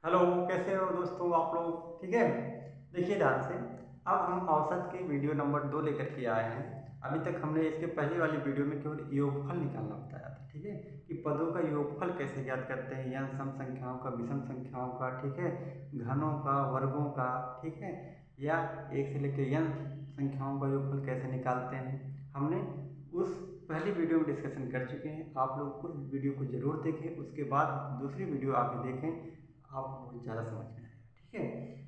Hello, कैसे हो दोस्तों आप लोग? ठीक है। देखिए ध्यान से, अब हम औसत की वीडियो नंबर 2 लेकर के आए हैं। अभी तक हमने इसके पहले वाली वीडियो में केवल योगफल निकालना बताया था। ठीक है, कि पदों का योगफल कैसे ज्ञात करते हैं, या सम संख्याओं का, विषम संख्याओं का, ठीक है, घनों का, वर्गों का, ठीक है, या एक से लेकर n संख्याओं का योगफल कैसे निकालते हैं। हमने उस पहली वीडियो में डिस्कशन कर चुके हैं। आप लोग उस वीडियो को जरूर देखें, उसके बाद दूसरी वीडियो आके देखें, आपको बहुत ज़्यादा समझ में आएगा। ठीक है,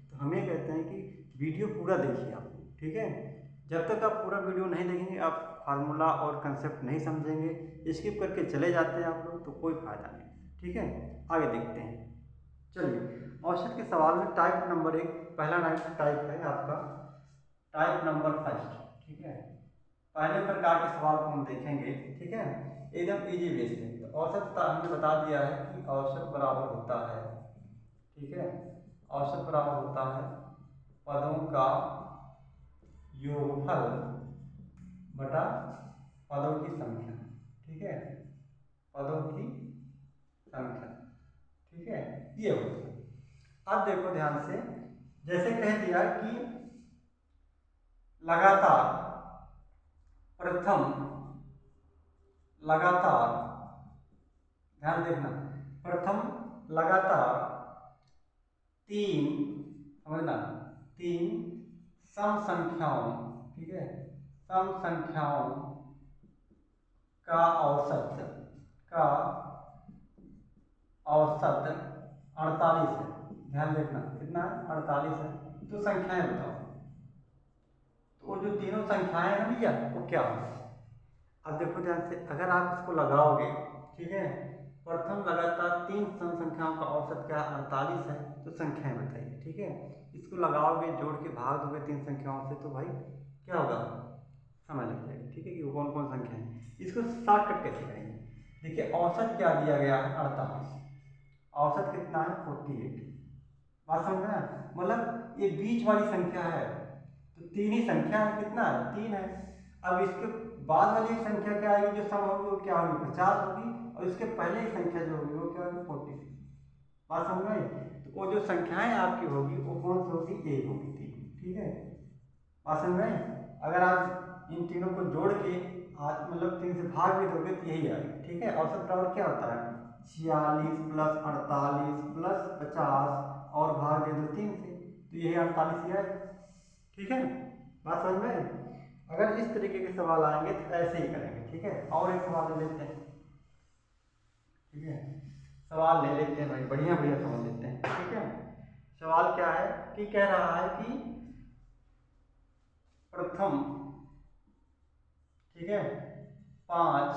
तो हम ये कहते हैं कि वीडियो पूरा देखिए आप लोग। ठीक है, जब तक आप पूरा वीडियो नहीं देखेंगे आप फार्मूला और कंसेप्ट नहीं समझेंगे, स्किप करके चले जाते हैं आप लोग तो कोई फायदा नहीं। ठीक है, आगे देखते हैं। चलिए, औसत के सवाल में टाइप नंबर 1, पहला टाइप है आपका टाइप नंबर फर्स्ट। ठीक है, पहले प्रकार के सवाल को हम देखेंगे। ठीक है, एकदम इजी बेस में। तो औसत हमने बता दिया है कि औसत बराबर होता है, ठीक है, औसत बराबर होता है पदों का योगफल बटा पदों की संख्या। ठीक है, पदों की संख्या। ठीक है, ये होता है। अब देखो ध्यान से, जैसे कह दिया कि लगातार प्रथम, लगातार, ध्यान देखना, प्रथम लगातार तीन, समझना, तीन सम संख्याओं, ठीक है, सम संख्याओं का औसत, का औसत 48 है। ध्यान देखना, कितना है? 48 है। तो संख्याएं बताओ। तो वो जो तीनों संख्याएं हैं ना भैया, वो क्या होगी? अब देखो ध्यान से, अगर आप इसको लगाओगे, ठीक है, प्रथम लगातार तीन सम संख्याओं का औसत क्या 48 है, तो संख्याएं बताइए। ठीक है, इसको लगाओगे, जोड़ के भाग दोगे तीन संख्याओं से, तो भाई क्या होगा? समय लग जाएगा। ठीक है, कि वो कौन कौन संख्या है। इसको शॉर्टकट कैसे करेंगे? देखिए, औसत क्या दिया गया है? 48। औसत कितना है? 48। बात समझ में आया? मतलब ये बीच वाली संख्या है, तो तीन ही संख्या है। कितना है? 3 है। अब इसके बाद वाली संख्या क्या आएगी जो सम होगी, वो क्या होगी? 50 होगी। और इसके पहले ही संख्या जो होगी वो क्या होगी? 40। बात समझ में आई? तो वो जो संख्याएं आपकी होगी वो कौन सी होगी? एक होगी, 3। ठीक है, बात समझ में आई? अगर आप इन तीनों को जोड़ के मतलब 3 से भाग भी दोगे तो यही आएगी। ठीक है, औसत बराबर क्या होता है? 46 प्लस 48 प्लस 50 और भाग दे दो 3 से, तो यही 48 ही आएगा। ठीक है, बात समझ में आई? अगर इस तरीके के सवाल आएंगे तो ऐसे ही करेंगे। ठीक है, और एक सवाल ले लेते हैं। ठीक है, सवाल ले लेते हैं भाई, बढ़िया बढ़िया सवाल लेते हैं। ठीक है, सवाल क्या है कि कह रहा है कि प्रथम, ठीक है, 5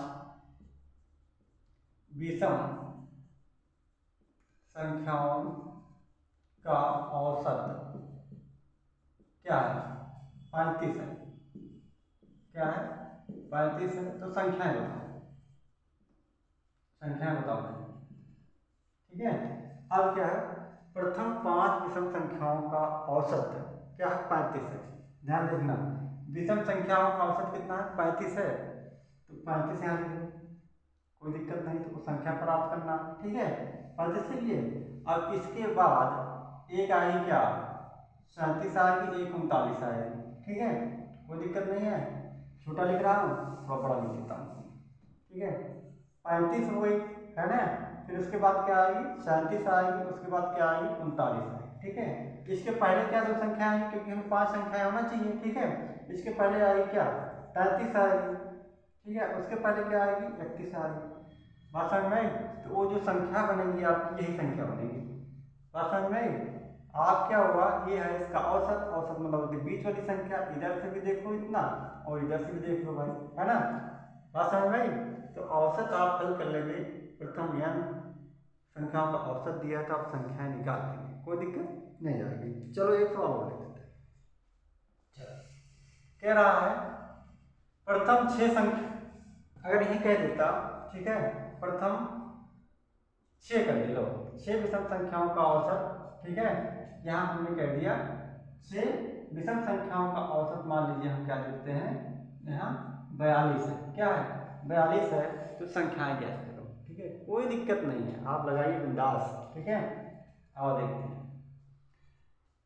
विषम संख्याओं का औसत क्या है? 35 है। क्या है? 35 है। तो संख्याएं बताओ, संख्याएं बताओ भाई। ठीक है, अब क्या है? प्रथम 5 विषम संख्याओं का औसत क्या है? 35 है। ध्यान देखना, विषम संख्याओं का औसत कितना है? 35 है। तो 35 यहाँ लिख लो, कोई दिक्कत नहीं। तो संख्या प्राप्त करना। ठीक है, 35 से लिए। अब इसके बाद एक आएगी क्या? 37 आएगी, एक 39 आएगी। ठीक है, कोई दिक्कत नहीं है। छोटा लिख रहा हूँ, थोड़ा बड़ा लिख देता हूँ। ठीक है, 35 हो गई है ना। फिर उसके बाद क्या आएगी? 37 आएगी। उसके बाद क्या आएगी? 39 आएगी। ठीक है, इसके पहले क्या दो संख्या आएगी? क्योंकि हमें 5 संख्याएं होना चाहिए। ठीक है, इसके पहले आएगी क्या? 33 आएगी। ठीक है, उसके पहले क्या आएगी? 31 आएगी। बात समझ में आई? तो वो जो संख्या बनेगी आपकी, यही संख्या बनेगी। बात समझ में आई? आप क्या हुआ, ये है इसका औसत। औसत मतलब बीच वाली संख्या, इधर से भी देखो इतना और इधर से भी देख लो भाई, है ना। बात समझ में आई? तो औसत आप हल कर लेंगे। प्रथम n संख्याओं का औसत दिया है तो आप संख्याएं निकाल लेंगे, कोई दिक्कत नहीं आएगी। चलो एक सवाल और ले लेते हैं। कह रहा है प्रथम 6 संख्या, अगर यही कह देता, ठीक है, प्रथम 6 कर लो, 6 विषम संख्याओं का औसत। ठीक है, यहाँ हमने कह दिया 6 विषम संख्याओं का औसत, मान लीजिए हम क्या लिखते हैं यहाँ 42 है। क्या है? 42 है। तो संख्याएं ज्ञात करो। ठीक है, कोई दिक्कत नहीं है, आप लगाइए बिंदास। ठीक है, आओ देखते हैं।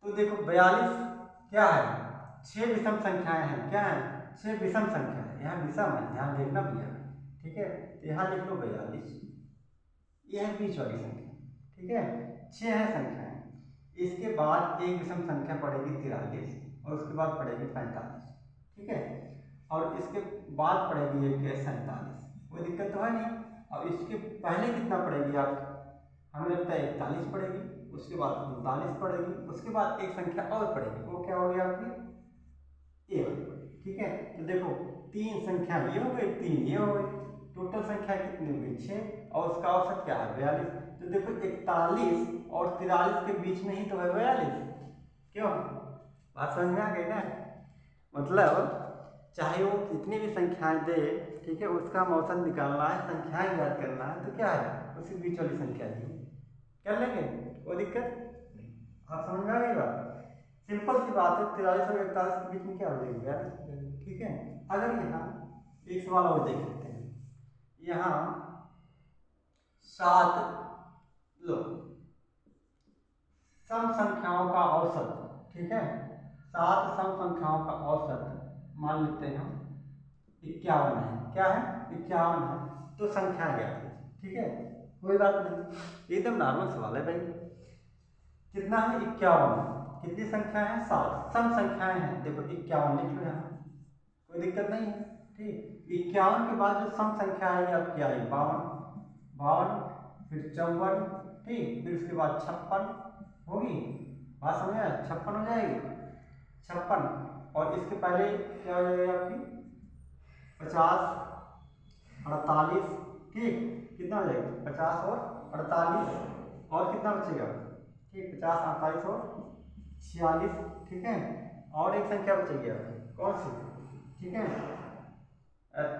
तो देखो 42 क्या है, 6 विषम संख्याएं हैं। क्या है? 6 विषम संख्या है। यहाँ विषम है, ध्यान देखना भैया। ठीक है, तो यहाँ लिख लो 42, ये है बीच वाली संख्या। ठीक है, 6 है संख्याएं। इसके बाद एक विषम संख्या पड़ेगी 43 और उसके बाद पड़ेगी 45। ठीक है, और इसके बाद पड़ेगी एक 47। कोई दिक्कत तो है नहीं। और इसके पहले कितना पड़ेगी आपको? हमें लगता है 41 पड़ेगी, उसके बाद 39 पड़ेगी, उसके बाद एक संख्या और पड़ेगी। वो क्या होगी आपकी? ए वाली पड़ेगी। ठीक है, तो देखो 3 संख्या ये हो गई, 3 ये हो गई, टोटल संख्या कितनी हो गई? 6, और उसका औसत क्या है? 42। तो देखो 41 और 43 के बीच में ही तो है 42। क्यों? बात समझ में आ गई ना? मतलब चाहे वो कितनी भी संख्याएं दे, ठीक है, उसका हम औसत निकालना है, संख्याएं ज्ञात करना है, तो क्या है? उसी बीच वाली संख्या दी कर लेंगे, कोई दिक्कत नहीं। आप समझ में आ गई बात? सिंपल सी बात है। 43 और 41 के बीच में क्या हो जाएगी? 42। ठीक है, अगर यहाँ एक सवाल और देख लेते हैं। यहाँ 7 लो सम संख्याओं का औसत। ठीक है, 7 सम संख्याओं का औसत मान लेते हैं हम 51 है। क्या है? 51 है। तो संख्या क्या है? ठीक है, कोई बात नहीं, एकदम नॉर्मल सवाल है भाई। कितना है? 51। कितनी संख्या है? 7 सम संख्याएं हैं। देखो 51 लिख लो यहाँ, कोई दिक्कत नहीं है। ठीक, 51 के बाद जो सम संख्या आएगी आपकी आई 52, फिर 54, ठीक, फिर उसके बाद 56 होगी। बात समझ आया? 56 हो जाएगी, 56। और इसके पहले क्या हो जाएगी आपकी? 50, 48। ठीक, कितना हो जाएगा? 50 और 48, और कितना बचेगा? ठीक, 50, 48 और 46। ठीक है, और एक संख्या बचेगी आपकी, कौन सी? ठीक है,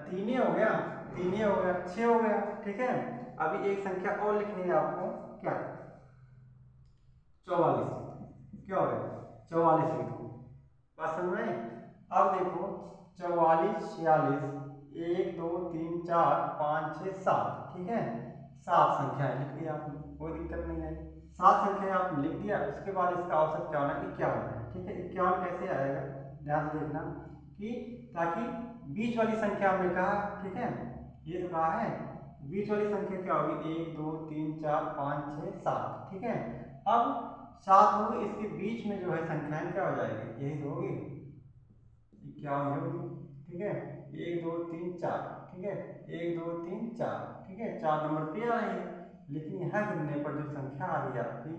3 हो गया, 3 हो गया, 6 हो गया। ठीक है, अभी एक संख्या और लिखनी है आपको, क्या? 44। क्या हो गया? 44 लिखो। बात समझ में? अब देखो 44, 46, 1 2 3 4 5 6 7। ठीक है, 7 संख्याएं लिख दिया आपने, कोई दिक्कत नहीं है। 7 संख्याएं आपने लिख दिया, उसके बाद इसका औसत क्या होना? 51 है। ठीक है, 51 कैसे आएगा? ध्यान से देखना कि ताकि बीच वाली संख्या हमने कहा, ठीक है, ये तो कहा है, बीच वाली संख्या क्या होगी? 1 2 3 4 5 6 7। ठीक है, अब 7 होगी, इसके बीच में जो है संख्याएं क्या हो जाएगी? यही तो होगी, 51 होगी। ठीक है, 1 2 3 4। ठीक है, 1 2 3 4। ठीक है, 4 नंबर पे आ रही है, लेकिन यहाँ गिनने पर जो संख्या आ रही है आपकी,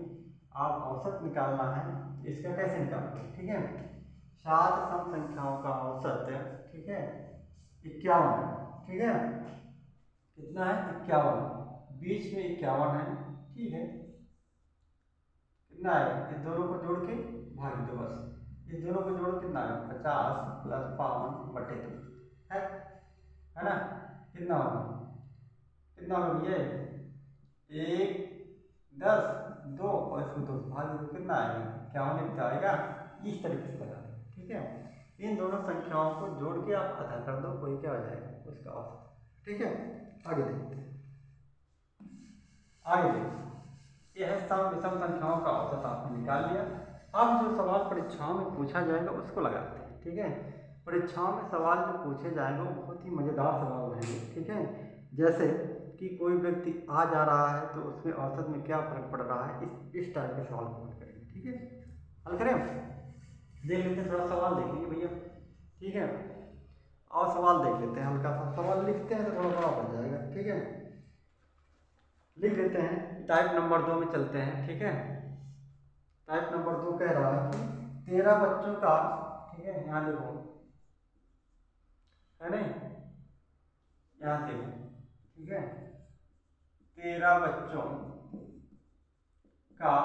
आप औसत निकालना है, इसका कैसे निकालोगे? ठीक है, 7 सम संख्याओं का औसत, ठीक है, 51। ठीक है, कितना है? 51, बीच में 51 है। ठीक है, कितना आएगा? इस दोनों को जोड़ के भाग दो बस। इस दोनों को जोड़ कितना आएगा? 50 + 52/2 है ना? कितना होगा? कितना होगा भैया? 1 10 2 और इसको 2 से भाग दो, कितना आएगा? 51 लिखता आएगा। इस तरीके से लगा दें। ठीक है, इन दोनों संख्याओं को जोड़ के आप आधा कर दो, कोई क्या हो जाएगा? उसका औसत। ठीक है, आगे देखते हैं। आगे देखते हैं, यह है सम विषम संख्याओं का औसत आपने निकाल लिया। अब जो सवाल परीक्षाओं में पूछा जाएगा उसको लगाते हैं। ठीक है, परीक्षाओं में सवाल जो पूछे जाएंगे वो बहुत ही मज़ेदार सवाल रहेंगे। ठीक है, जैसे कि कोई व्यक्ति आ जा रहा है तो उसमें औसत में क्या फर्क पड़ रहा है, इस टाइप के सवाल को हल करेंगे। ठीक है, हल करें, देख लेते हैं, थोड़ा सवाल देखेंगे भैया। ठीक है, और सवाल देख लेते हैं, हल्का सा सवाल लिखते हैं तो थोड़ा बड़ा बन जाएगा। ठीक है, लिख लेते हैं। टाइप नंबर 2 में चलते हैं। ठीक है, टाइप नंबर 2 कह रहा है कि 13 बच्चों का, ठीक है, यहाँ देखो, है नहीं, यहाँ देखो, ठीक है, 13 बच्चों का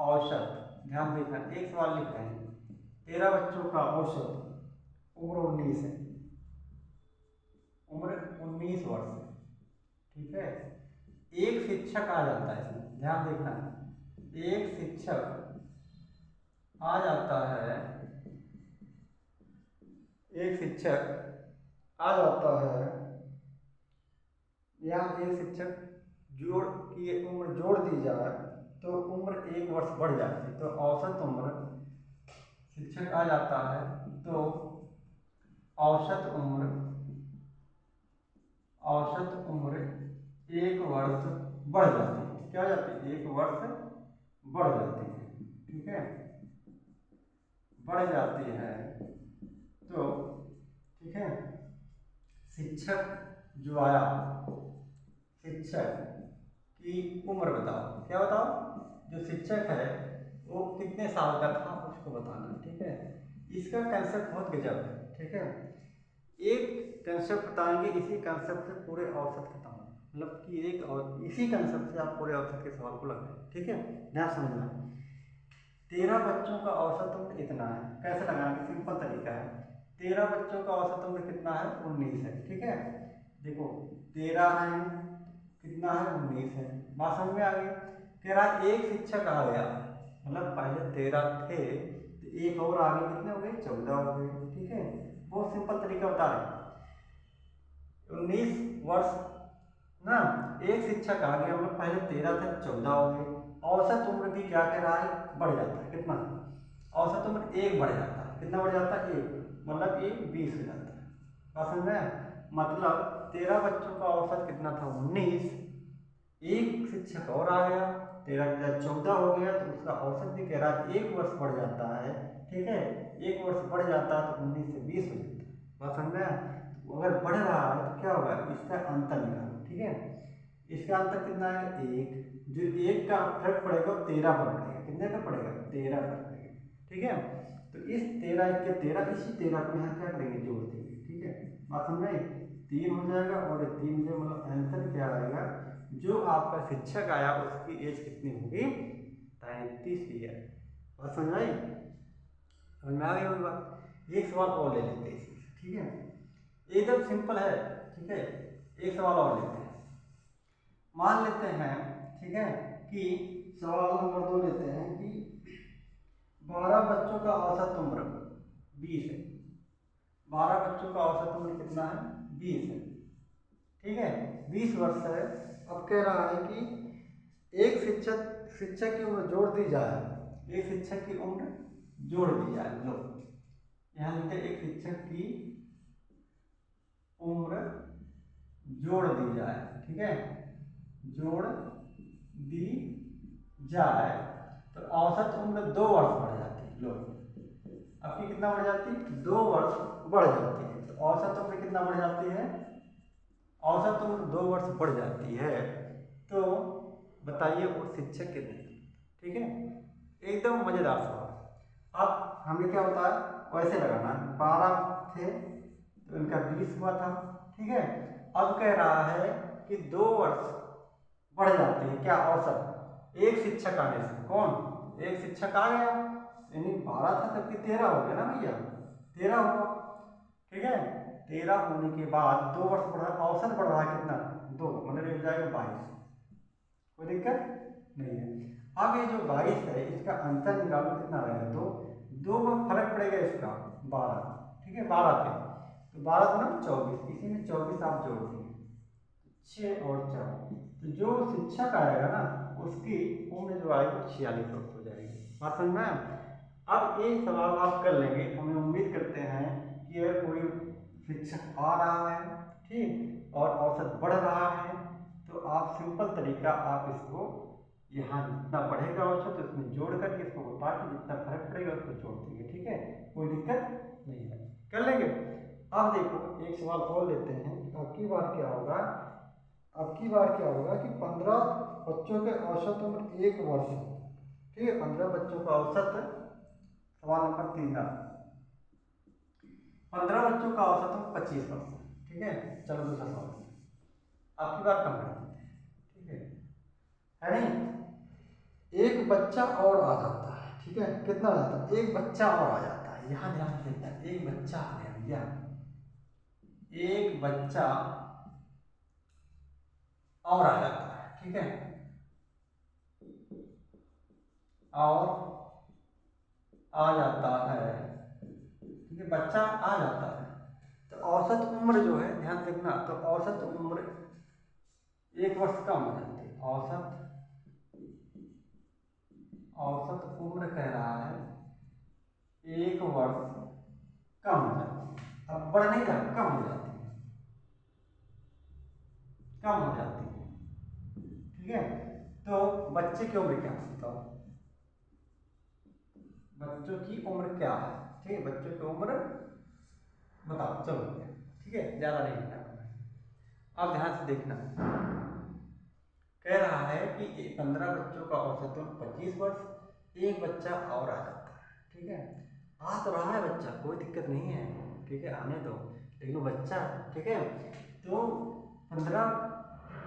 औसत, ध्यान देखना, एक सवाल लिख रहे हैं, 13 बच्चों का औसत उम्र 19 है, उम्र 19 वर्ष है। ठीक है, एक शिक्षक आ जाता है इसमें, ध्यान देखना, एक शिक्षक आ जाता है, एक शिक्षक आ जाता है, या एक शिक्षक जोड़ की उम्र जोड़ दी जाए, तो उम्र 1 वर्ष बढ़ जाती है, तो औसत उम्र शिक्षक आ जाता है, तो औसत उम्र 1 वर्ष बढ़ जाती है। क्या हो जाती है? 1 वर्ष बढ़ जाती है, ठीक है, बढ़ जाती है। तो ठीक है, शिक्षक जो आया, शिक्षक की उम्र बताओ। क्या बताओ? जो शिक्षक है वो कितने साल का था उसको बताना, ठीक है। इसका कंसेप्ट बहुत गजब है, ठीक है। एक कंसेप्ट बताएंगे, इसी कंसेप्ट से पूरे औसत खत्म हो, मतलब कि एक और इसी कंसेप्ट से आप पूरे औसत के सवाल को लगाएं, ठीक है। ध्यान समझना, 13 बच्चों का औसत उम्र इतना है। कैसे लगाएंगे? सिंपल तरीका है। 13 बच्चों का औसत उम्र कितना है? 19 है, ठीक है। देखो 13 है, कितना है? 19 है। बात समझ में आ गई? कह रहा एक शिक्षक आ गया, मतलब पहले 13 थे तो एक और आगे कितने हो गए? 14 हो गए, ठीक है। बहुत सिंपल तरीका बता रहे हैं। 19 वर्ष ना, एक शिक्षक आ गया, मतलब पहले 13 थे 14 हो गए। औसत उम्र भी क्या कह रहा है? बढ़ जाता है। कितना? औसत उम्र 1 बढ़ जाता है। कितना बढ़ जाता है? 1, मतलब ये 20 हो जाता है। बात समझ में? मतलब 13 बच्चों का औसत कितना था? 19। एक शिक्षक और आ गया, 13 के 14 हो गया, तो उसका औसत भी कह रहा है 1 वर्ष बढ़ जाता है, ठीक है। 1 वर्ष बढ़ जाता है तो 19 से 20 हो जाता है। बात समझ में? तो अगर बढ़ रहा है तो क्या होगा? इसका अंतर निकालो, ठीक है। इसका अंतर कितना है? 1। जो 1 का फर्क पड़ेगा 13 पर पड़ेगा। कितने पर पड़ेगा? 13 पर पड़ेगा, ठीक है। तो इस 13 1 के 13, इसी 13 को यहाँ क्या करेंगे? जोड़ देंगे, ठीक है। बात समझ में? 3 हो जाएगा, और 3 से मतलब आंसर क्या आएगा? जो आपका शिक्षक आया उसकी एज कितनी होगी? 33 ईयर। बात समझ आई? समझ में आ गई होगी बात? एक सवाल और ले लेते हैं इसमें, ठीक है। एकदम सिंपल है, ठीक है। एक सवाल और लेते हैं। मान लेते हैं, ठीक है, कि सवाल नंबर 2 लेते हैं कि 12 बच्चों का औसत उम्र 20 है। 12 बच्चों का औसत उम्र कितना है? 20 है, ठीक है। 20 वर्ष है। अब कह रहा है कि एक शिक्षक की उम्र जोड़ दी जाए। एक शिक्षक की उम्र जोड़ दी जाए। लो यहाँ लिखते हैं एक शिक्षक की उम्र जोड़ दी जाए, ठीक है, जोड़ दी जाए तो औसत उम्र 2 वर्ष बढ़ जाती है। लो आपकी कितना बढ़ जाती है? 2 वर्ष बढ़ जाती है। तो औसत उम्र कितना बढ़ जाती है? औसत उम्र 2 वर्ष बढ़ जाती है। तो बताइए वो शिक्षक कितने? ठीक है, एकदम मजेदार सवाल। अब हमें क्या होता है? वैसे लगाना है। 12 थे तो इनका 20 हुआ था, ठीक है। अब कह रहा है कि 2 वर्ष बढ़ जाती है। क्या? औसत। एक शिक्षक आने से। कौन? एक शिक्षक आ गया, यानी 12 था तब कि 13 हो गया ना भैया, 13 हुआ, ठीक है। 13 होने के बाद 2 वर्ष बढ़ा, औसत बढ़ रहा है कितना? 2, मतलब हो जाएगा 22। कोई दिक्कत नहीं है। अब ये जो 22 है इसका अंतर निकालो, कितना आएगा? 2। 2 का फर्क पड़ेगा इसका 12, ठीक है। 12 पे तो 12 तो ना 24, इसी में 24 आप जोड़ देंगे, 6 और 4, तो जो शिक्षक आएगा ना उसकी उम्र जो आएगी 46 वर्ष हो जाएगी। बात समझ में? अब ये सवाल आप कर लेंगे। हमें उम्मीद करते हैं कि अगर कोई शिक्षक आ रहा है, ठीक, और औसत बढ़ रहा है, तो आप सिंपल तरीका, आप इसको यहाँ जितना बढ़ेगा औसत उसमें जोड़ करके इसको बता के जितना फर्क पड़ेगा उसको जोड़ देंगे, ठीक है। कोई दिक्कत नहीं है, कर लेंगे। अब देखो एक सवाल और लेते हैं। अब की बार क्या होगा? अब की बार क्या होगा कि 15 बच्चों के औसत उम्र 1 वर्ष है, ठीक है। 15 बच्चों का औसत, सवाल नंबर 3 का 15 बच्चों का औसत उम्र 25 वर्ष, ठीक है। चलो दूसरा सवाल आपकी बार कम कर देते हैं, ठीक है नहीं? एक बच्चा और आ जाता है, ठीक है। कितना आ जाता है? एक बच्चा और आ जाता है। यहाँ ध्यान देना, एक बच्चा आ गया भैया, एक बच्चा और आ जाता है, ठीक है, और आ जाता है, ठीक है, बच्चा आ जाता है। तो औसत उम्र जो है, ध्यान देखना, तो औसत उम्र 1 वर्ष कम हो जाती है। औसत औसत उम्र कह रहा है 1 वर्ष कम हो जाती है। अब बढ़ नहीं रहा, कम हो जाती है, कम हो जाती है। ठीक है, तो बच्चे की उम्र क्या है बताओ, बच्चों की उम्र क्या है? ठीक है, बच्चों की उम्र बताओ, चलो। ठीक है, ज्यादा नहीं लिखना। अब ध्यान से देखना, कह रहा है कि 15 बच्चों का औसत 25 वर्ष, एक बच्चा और आ जाता है। ठीक है, आ तो रहा है बच्चा, कोई दिक्कत नहीं है। ठीक है, आने दो, लेकिन वो बच्चा है। ठीक है, तो 15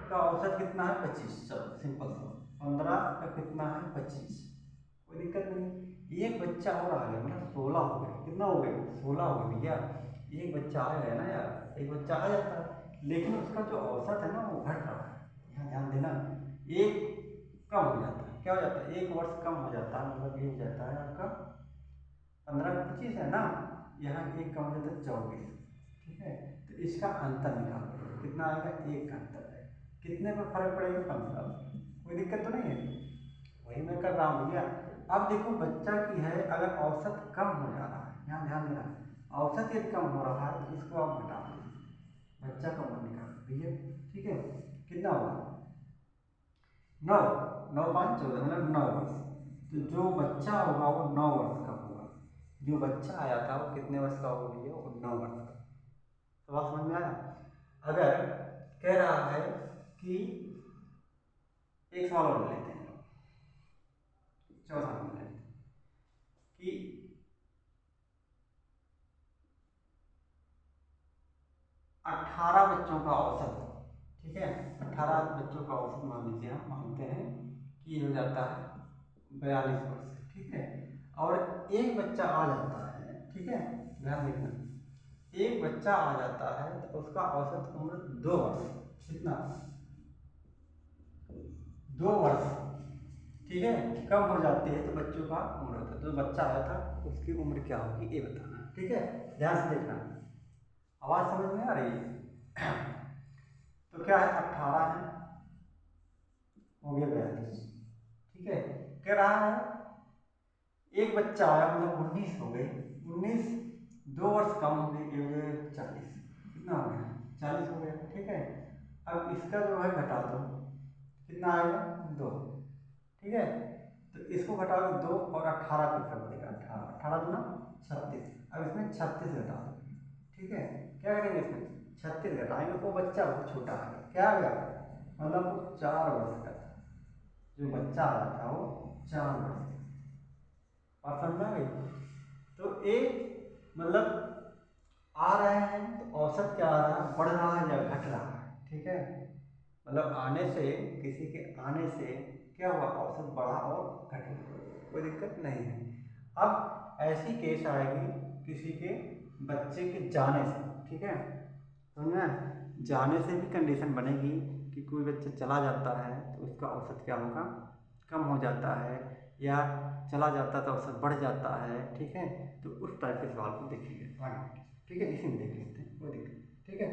का औसत कितना है? 25। चलो सिंपल सा, 15 का कितना है? 25, कोई दिक्कत नहीं। एक बच्चा और आ गया, मतलब 16 हो गए। कितना हो गए? 16 हो गए भैया। एक बच्चा आ गया ना यार, एक बच्चा आ जाता है, लेकिन उसका जो औसत है ना वो घट रहा है। यहाँ ध्यान देना, एक कम हो जाता है। क्या हो जाता है? 1 वर्ष कम हो जाता है, मतलब ये हो जाता है आपका 15 का 25 है ना, यहाँ एक कम हो जाता है 24। ठीक है, तो इसका अंतर निकालो, कितना आएगा? 1 का अंतर है। कितने पर फर्क पड़ेगा? 15। कोई दिक्कत तो नहीं है, वही मैं कर रहा हूँ भैया। अब देखो, बच्चा की है, अगर औसत कम हो जा रहा है, यहाँ ध्यान देना, औसत यदि कम हो रहा है तो इसको आप घटा दो, बच्चा का उम्र निकाल भैया। ठीक है, कितना होगा? 9, 9 5 14, मतलब 9 वर्ष। तो जो बच्चा होगा वो 9 वर्ष का होगा, जो बच्चा आया था वो कितने वर्ष का होगा भैया? वो 9 वर्ष का। तो बात समझ में आया? अगर कह रहा है कि एक सवाल और लेते हैं, चौथा ले लेते हैं कि 18 बच्चों का औसत, ठीक है, 18 बच्चों का औसत मान लीजिए, हम मानते हैं कि हो जाता है 42 वर्ष। ठीक है, और एक बच्चा आ जाता है। ठीक है, ध्यान देखना, एक बच्चा आ जाता है तो उसका औसत उम्र 2 वर्ष। कितना? 2 वर्ष। ठीक है, कम हो जाती है तो बच्चों का उम्र होता है, तो बच्चा आया था उसकी उम्र क्या होगी ये बताना। ठीक है, ध्यान से देखना, आवाज समझ में आ रही है? तो क्या है? 18 है, हो गया 42। ठीक है, कह रहा है एक बच्चा आया, मतलब 19 हो गए, 19 2 वर्ष कम हो गए, ये हो गए 40। कितना हो गया? 40 हो गया। ठीक है, अब इसका जो है घटा दो, कितना आएगा? 2। ठीक है, तो इसको घटाओगे 2 और 18 का कर देगा, 18 18 दूना 36। अब इसमें 36 घटा दो। ठीक है, क्या करेंगे इसमें? 36 घटाएंगे तो बच्चा बहुत छोटा आ गया। क्या आ गया? मतलब वो 4 वर्ष का था, जो बच्चा आ रहा था वो 4 वर्ष का। बात समझ में आ गई? तो एक मतलब आ रहे हैं तो औसत क्या आ रहा है? बढ़ रहा है या घट रहा है? ठीक है, मतलब आने से, किसी के आने से क्या हुआ? औसत बढ़ा और घटा, कोई दिक्कत नहीं है। अब ऐसी केस आएगी किसी के बच्चे के जाने से। ठीक है, समझ में? जाने से भी कंडीशन बनेगी कि कोई बच्चा चला जाता है तो उसका औसत क्या होगा? कम हो जाता है, या चला जाता तो औसत बढ़ जाता है। ठीक है, तो उस टाइप के सवाल को देखेंगे आगे। ठीक है, इसी में देख लेते हैं, कोई दिक्कत। ठीक है,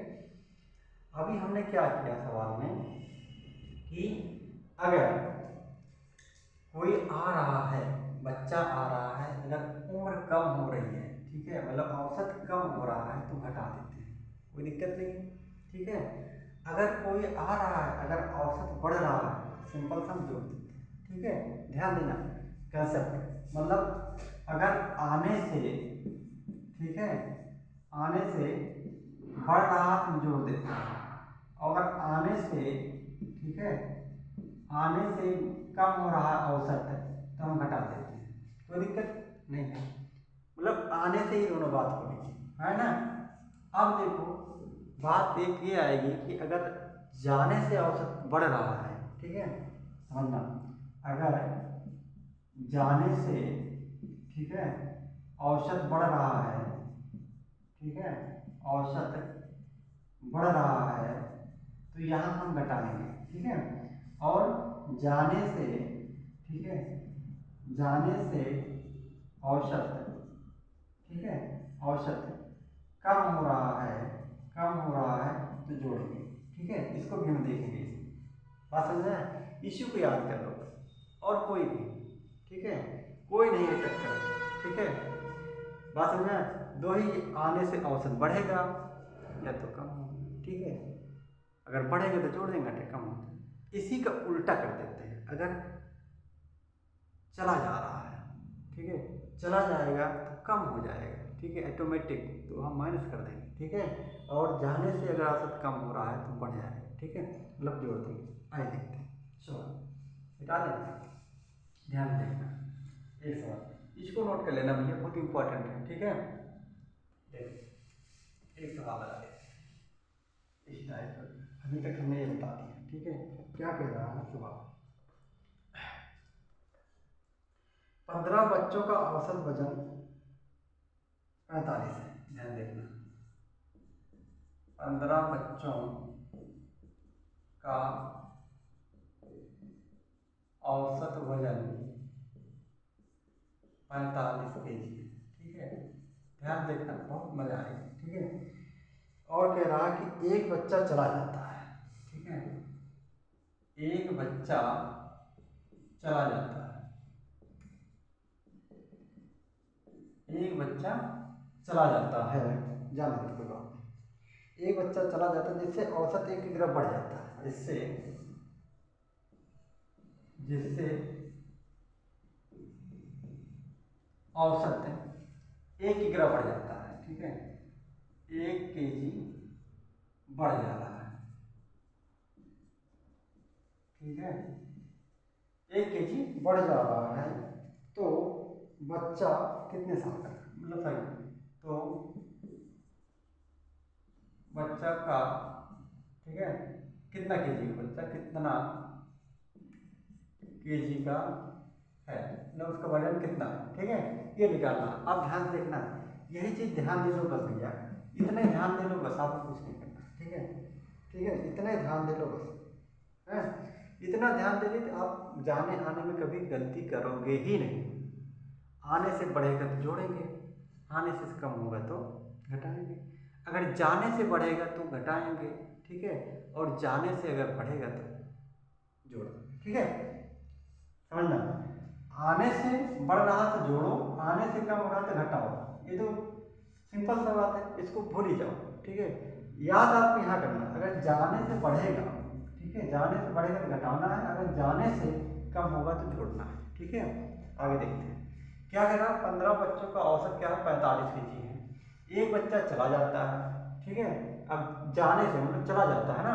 अभी हमने क्या किया सवाल में कि अगर कोई आ रहा है, बच्चा आ रहा है, अगर उम्र कम हो रही है, ठीक है, मतलब औसत कम हो रहा है तो घटा देते हैं, कोई दिक्कत नहीं। ठीक है, अगर कोई आ रहा है, अगर औसत बढ़ रहा है, सिंपल समझो। ठीक है, ध्यान देना कंसेप्ट, मतलब अगर आने से, ठीक है, आने से बढ़ रहा तो जोड़ देते हैं, और आने से, ठीक है, आने से कम हो रहा औसत तो हम घटा देते हैं, कोई दिक्कत नहीं है। मतलब आने से ही दोनों बात होगी, है ना? अब देखो, बात एक ये आएगी कि अगर जाने से औसत बढ़ रहा है, ठीक है, समझना, अगर जाने से, ठीक है, औसत बढ़ रहा है, ठीक है, औसत बढ़ रहा है तो यहाँ हम घटाएंगे। ठीक है, और जाने से, ठीक है, जाने से औसत, ठीक है, औसत कम हो रहा है, कम हो रहा है तो जोड़ेंगे। ठीक है, इसको भी हम देखेंगे। बात समझ में? इश्यू को याद कर लो, और कोई भी। ठीक है, कोई नहीं है टक्कर। ठीक है, बात समझ में, दो ही आने से औसत बढ़ेगा या तो कम होगा। ठीक है, अगर बढ़ेगा तो जोड़ देंगे, कम होता है। इसी का उल्टा कर देते हैं, अगर चला जा रहा है, ठीक है, चला जाएगा तो कम हो जाएगा, ठीक है, ऑटोमेटिक, तो हम माइनस कर देंगे। ठीक है, और जाने से अगर औसत कम हो रहा है तो बढ़ जाएगा। ठीक है, मतलब जोड़ देंगे। आइए देखते हैं, चलो हटा देंगे, ध्यान देना। एक सवाल इसको नोट कर लेना भैया, बहुत इंपॉर्टेंट है। ठीक है, देखो एक सवाल लगा देते इस टाइप पर, अभी तक हमने ये बता दिया। ठीक है, क्या कह रहा है सवाल, 15 बच्चों का औसत वजन 45 है। ध्यान देखना, 15 बच्चों का औसत वजन 45 kg है। ठीक है, ध्यान देखना, बहुत मजा आएगी। ठीक है, और कह रहा है कि एक बच्चा चला जाता है। ठीक है, एक बच्चा चला जाता है, एक बच्चा चला जाता है, जाने दो कोई बात नहीं। एक बच्चा चला जाता है जिससे औसत एक की तरफ बढ़ जाता है, जिससे औसत एक की तरफ बढ़ जाता है। ठीक है, 1 kg बढ़ जा रहा है। ठीक है, 1 kg बढ़ जा रहा है, तो बच्चा कितने साल का, मतलब सही, तो बच्चा का, ठीक है, कितना केजी, बच्चा कितना केजी का है, मतलब उसका वजन कितना है। ठीक है, ये निकालना। अब ध्यान से देखना, यही चीज ध्यान दे लो बस भैया, इतना ही ध्यान दे लो बस, आपको कुछ नहीं करना। ठीक है, ठीक है, इतना ही ध्यान दे लो बस, है, इतना ध्यान दे ली तो आप जाने आने में कभी गलती करोगे ही नहीं। आने से बढ़ेगा तो जोड़ेंगे, आने से कम होगा तो घटाएंगे, अगर जाने से बढ़ेगा तो घटाएंगे। ठीक है, और जाने से अगर बढ़ेगा तो जोड़ देंगे। ठीक है, समझना, आने से बढ़ रहा तो जोड़ो, आने से कम हो रहा तो घटाओ, ये तो सिंपल सा बात है, इसको भूल ही जाओ। ठीक है, याद आपको यहाँ करना, अगर जाने से बढ़ेगा, ठीक है, जाने से बढ़ेगा तो घटाना है, अगर जाने से कम होगा तो जोड़ना है। ठीक है, आगे देखते हैं क्या कह रहा है। 15 बच्चों का औसत क्या है, 45 kg है। एक बच्चा चला जाता है, ठीक है, अब जाने से मतलब चला जाता है ना,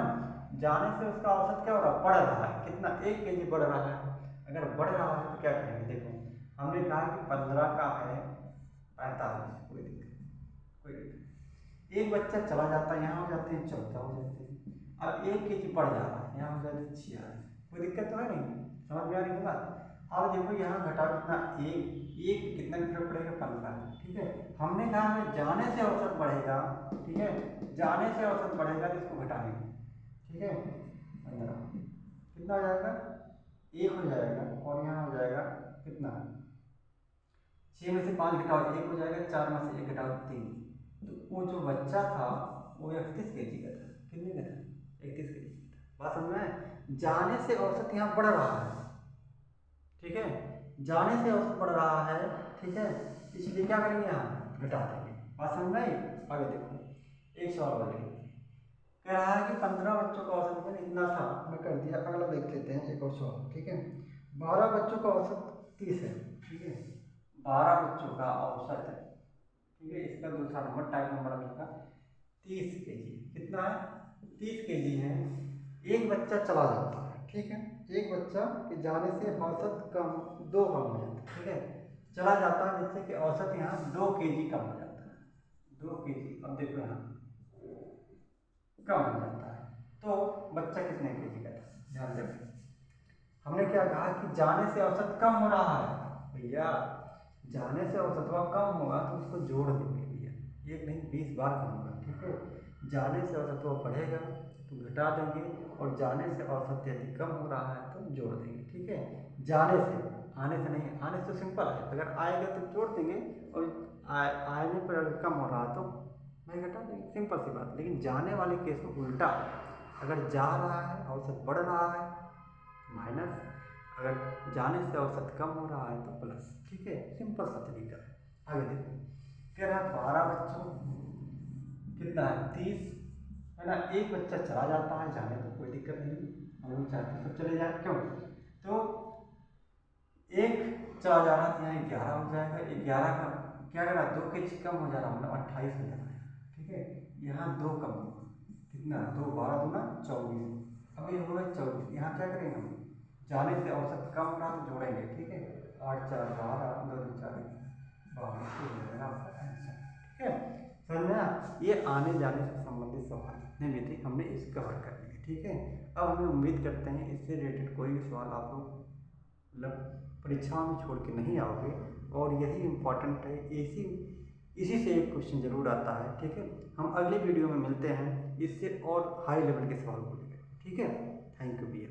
जाने से उसका औसत क्या हो रहा है, बढ़ रहा है, कितना, 1 kg बढ़ रहा है। अगर बढ़ रहा है तो क्या करेंगे, देखो हमने कहा कि 15 का है 45, कोई दिक्कत, कोई दिक्कत, एक बच्चा चला जाता है, यहाँ हो जाते हैं 14 हो जाते हैं, अब 1 kg बढ़ जा रहा है, यहाँ हो जाते हैं 46, कोई दिक्कत तो है नहीं, समझ में आ रही है बात। अब देखो यहाँ घटाओ कितना, एक कितना की तरफ पड़ेगा, 15। ठीक है, हमने कहा हमें जाने से औसत बढ़ेगा। ठीक है, जाने से औसत बढ़ेगा तो इसको घटाएंगे। ठीक है, 15 कितना हो जाएगा, 1 हो जाएगा, और यहाँ हो जाएगा कितना, 6 में से 5 घटाओ 1 हो जाएगा, 4 में से 1 घटाओ 3, तो वो जो बच्चा था वो 31 kg का था। कितने का था, 31 kg का था। बात समझ में, जाने से औसत यहाँ बढ़ रहा है। ठीक है, जाने से औसत बढ़ रहा है। ठीक है, इसलिए क्या करेंगे, यहाँ घटा देंगे। बात समझ में आई। आगे देखो, एक सवाल और लेंगे, कह रहा है कि 15 बच्चों का औसत वजन इतना था, मैं कर दिया, अगला देख लेते हैं एक और सवाल। ठीक है, 12 बच्चों का औसत 30 है। ठीक है, 12 बच्चों का औसत है। ठीक है, इसका दूसरा नंबर, टाइप नंबर इसका 30 kg, कितना है, 30 kg है। एक बच्चा चला जाता है। ठीक है, एक बच्चा के जाने से औसत कम 2 कम हो जाता है। ठीक है, चला जाता है जिससे कि औसत यहाँ 2 kg कम हो जाता है, 2 kg। अब देखो यहाँ कम हो जाता है, तो बच्चा कितने kg का था, ध्यान दें, हमने क्या कहा कि जाने से औसत कम हो रहा है भैया, जाने से औसत कम होगा तो उसको जोड़ देंगे भैया, एक नहीं 20 बार कम होगा। ठीक है, जाने से औसत बढ़ेगा तो घटा देंगे, और जाने से औसत यदि कम हो रहा है तो जोड़ देंगे। ठीक है, जाने से, आने से नहीं, आने से तो सिंपल है, अगर आएगा तो जोड़ देंगे, और आने पर अगर कम हो रहा तो नहीं घटा देंगे, सिंपल सी बात। लेकिन जाने वाले केस में उल्टा, अगर जा रहा है औसत बढ़ रहा है माइनस, अगर जाने से औसत कम हो रहा है तो प्लस। ठीक है, सिंपल सा तरीका है। आगे देखो, कह रहा 12 बच्चों कितना है 30 है ना। एक बच्चा चला जाता है, जाने तो कोई दिक्कत नहीं, हम लोग चाहते सब चले जाए, क्यों? तो एक चला जा रहा था, यहाँ 11 हो जाएगा। 11 का क्या करा, 2 के कम हो जा रहा, मतलब 28 हो जा रहा है। ठीक है, यहाँ 2 कम कितना, 2 12 दूना 24, अब ये हो गया 24। यहाँ क्या करेंगे हम, जाने से औसत कम रहा तो जोड़ेंगे। ठीक है, 8 4 12 2 2 4 22 हो जाएगा आपका आंसर। ठीक है, समझ में आया? ये आने जाने से संबंधित सवाल जितने भी थे हमने इस कवर कर लिए। ठीक है, अब हमें उम्मीद करते हैं इससे रिलेटेड कोई भी सवाल आप लोग मतलब परीक्षाओं में छोड़ के नहीं आओगे, और यही इम्पोर्टेंट है। इसी से एक क्वेश्चन जरूर आता है। ठीक है, हम अगले वीडियो में मिलते हैं इससे और हाई लेवल के सवाल को लेकर। ठीक है, थैंक यू भैया।